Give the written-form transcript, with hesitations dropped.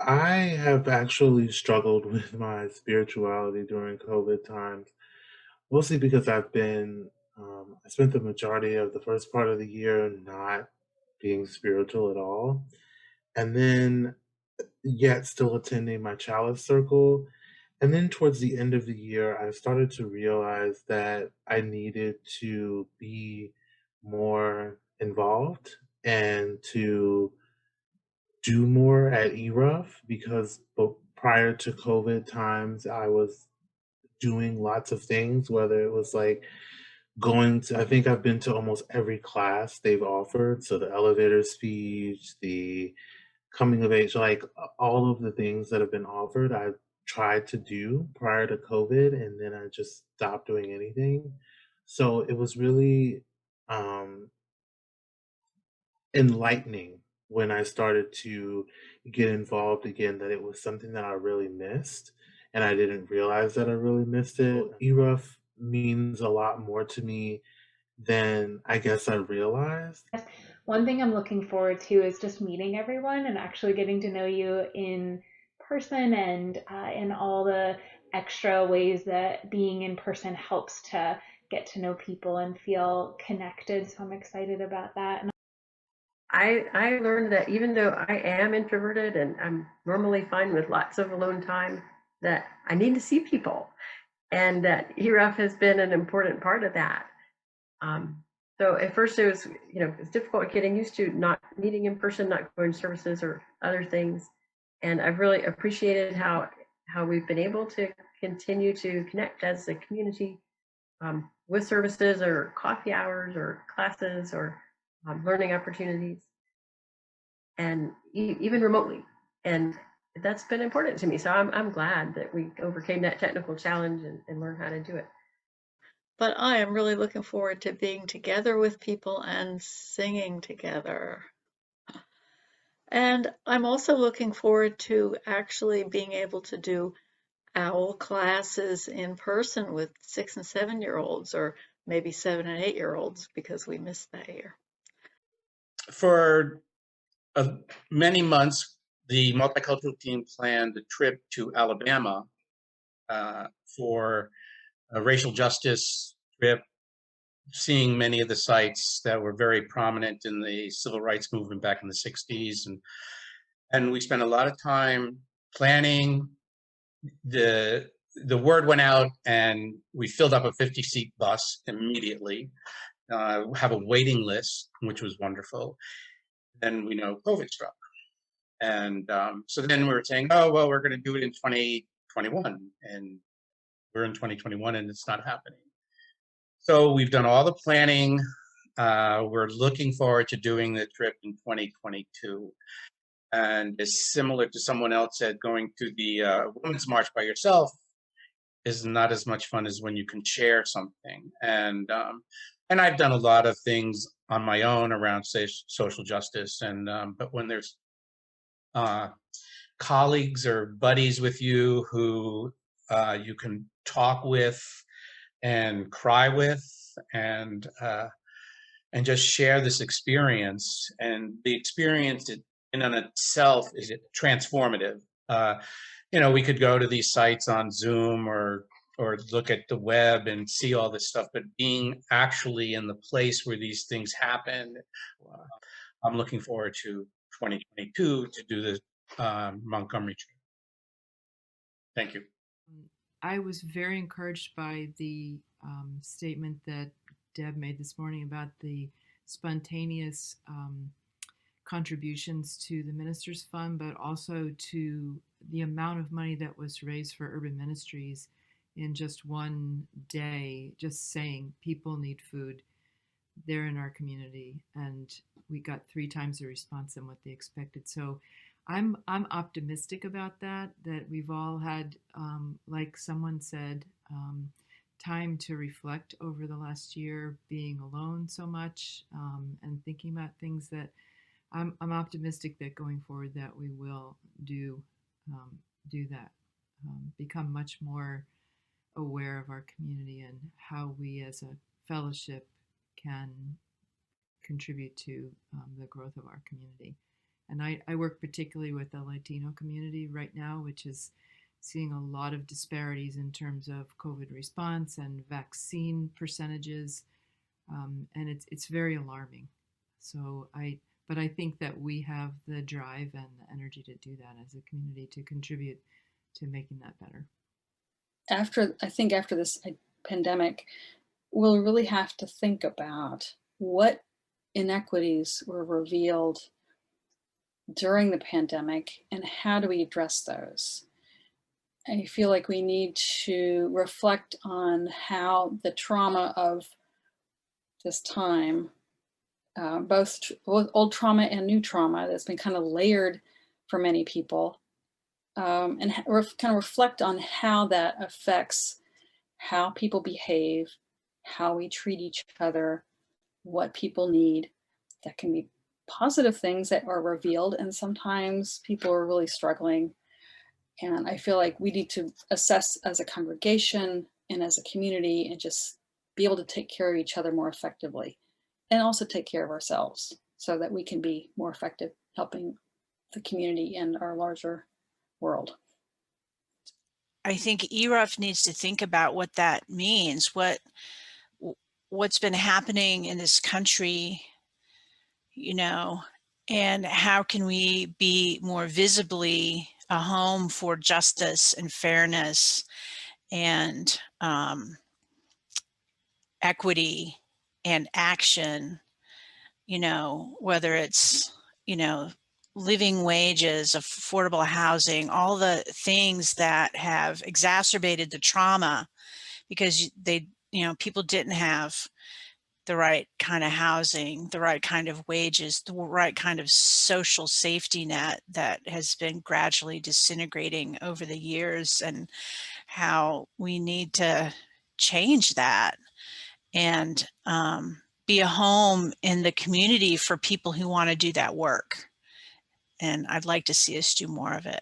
I have actually struggled with my spirituality during COVID times, mostly because I spent the majority of the first part of the year not being spiritual at all. And then, yet still attending my chalice circle. And then towards the end of the year, I started to realize that I needed to be more involved and to do more at ERUUF because prior to COVID times, I was doing lots of things, whether it was like I think I've been to almost every class they've offered. So the elevator speech, the coming of age, like all of the things that have been offered, I've tried to do prior to COVID, and then I just stopped doing anything. So it was really um, enlightening when I started to get involved again that it was something that I really missed, and I didn't realize that I really missed it. ERUF means a lot more to me than I guess I realized. One thing I'm looking forward to is just meeting everyone and actually getting to know you in person and in all the extra ways that being in person helps to get to know people and feel connected. So I'm excited about that. I learned that even though I am introverted and I'm normally fine with lots of alone time, that I need to see people, and that ERUF has been an important part of that. Um, so at first it was difficult getting used to not meeting in person, not going to services or other things, and I've really appreciated how we've been able to continue to connect as a community, with services or coffee hours or classes or learning opportunities, and even remotely. And that's been important to me. So I'm glad that we overcame that technical challenge and learned how to do it. But I am really looking forward to being together with people and singing together. And I'm also looking forward to actually being able to do OWL classes in person with 6 and 7 year olds, or maybe 7 and 8 year olds, because we missed that year. For many months, the multicultural team planned a trip to Alabama for a racial justice trip, seeing many of the sites that were very prominent in the civil rights movement back in the 60s. And we spent a lot of time planning. The word went out and we filled up a 50-seat bus immediately, have a waiting list, which was wonderful. Then we know COVID struck. And so then we were saying, oh, well, we're going to do it in 2021. And we're in 2021 and it's not happening. So we've done all the planning. We're looking forward to doing the trip in 2022. And it's similar to someone else said, going to the Women's March by yourself is not as much fun as when you can share something. And I've done a lot of things on my own around, say, social justice. But when there's colleagues or buddies with you who you can talk with and cry with and just share this experience, and the experience in and itself is transformative. We could go to these sites on Zoom or look at the web and see all this stuff, but being actually in the place where these things happen, I'm looking forward to 2022 to do the Montgomery trip. Thank you. I was very encouraged by the statement that Deb made this morning about the spontaneous contributions to the Ministers Fund, but also to the amount of money that was raised for urban ministries in just one day, just saying people need food. They're in our community, and we got 3 times the response than what they expected. So I'm optimistic about that we've all had, like someone said, time to reflect over the last year, being alone so much, and thinking about things that I'm optimistic that going forward that we will do that, become much more aware of our community and how we as a fellowship can contribute to the growth of our community. And I work particularly with the Latino community right now, which is seeing a lot of disparities in terms of COVID response and vaccine percentages, and it's very alarming. But I think that we have the drive and the energy to do that as a community to contribute to making that better. I think after this pandemic, we'll really have to think about what inequities were revealed during the pandemic and how do we address those. I feel like we need to reflect on how the trauma of this time, both old trauma and new trauma that's been kind of layered for many people, and kind of reflect on how that affects how people behave, how we treat each other, what people need. That can be positive things that are revealed, and sometimes people are really struggling. And I feel like we need to assess as a congregation and as a community and just be able to take care of each other more effectively, and also take care of ourselves so that we can be more effective helping the community and our larger world. I think ERUUF needs to think about what that means, what's been happening in this country, you know, and how can we be more visibly a home for justice and fairness and equity and action, you know, whether it's, you know, living wages, affordable housing, all the things that have exacerbated the trauma because you know, people didn't have the right kind of housing, the right kind of wages, the right kind of social safety net that has been gradually disintegrating over the years, and how we need to change that and be a home in the community for people who want to do that work. And I'd like to see us do more of it.